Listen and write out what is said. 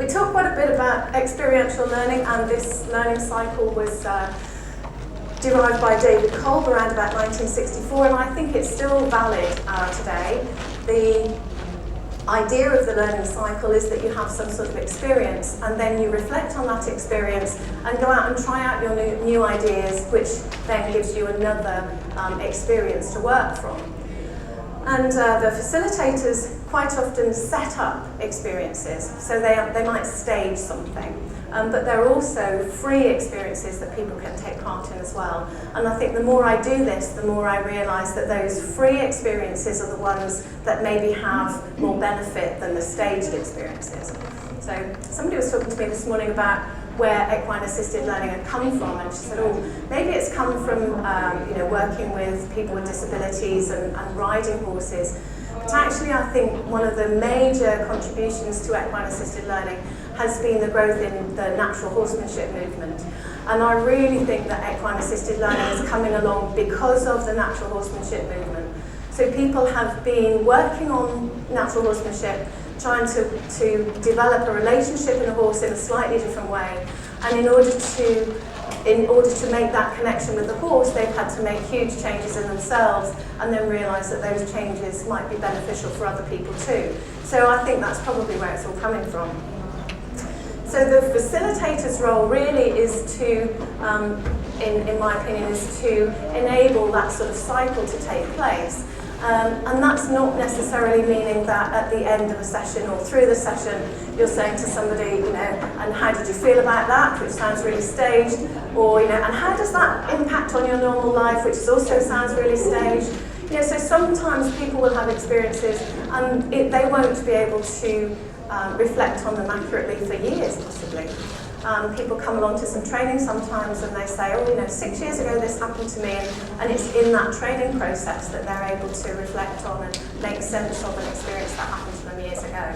We talked quite a bit about experiential learning, and this learning cycle was derived by David Kolb around about 1964, and I think it's still valid today. The idea of the learning cycle is that you have some sort of experience, and then you reflect on that experience and go out and try out your new ideas, which then gives you another experience to work from. And the facilitators quite often set up experiences, so they might stage something, but there are also free experiences that people can take part in as well. And I think the more I do this, the more I realise that those free experiences are the ones that maybe have more benefit than the staged experiences. So somebody was talking to me this morning about where equine assisted learning had come from, and she said, oh, maybe it's come from working with people with disabilities and riding horses. But actually I think one of the major contributions to equine assisted learning has been the growth in the natural horsemanship movement. And I really think that equine assisted learning is coming along because of the natural horsemanship movement. So people have been working on natural horsemanship, trying to develop a relationship in a horse in a slightly different way. And in order to make that connection with the horse, they've had to make huge changes in themselves and then realise that those changes might be beneficial for other people too. So I think that's probably where it's all coming from. So the facilitator's role really is to, in my opinion, is to enable that sort of cycle to take place. And that's not necessarily meaning that at the end of a session or through the session you're saying to somebody, and how did you feel about that, which sounds really staged, or, and how does that impact on your normal life, which also sounds really staged. So sometimes people will have experiences and they won't be able to reflect on them accurately for years, possibly. People come along to some training sometimes and they say, 6 years ago this happened to me, and it's in that training process that they're able to reflect on and make sense of an experience that happened to them years ago.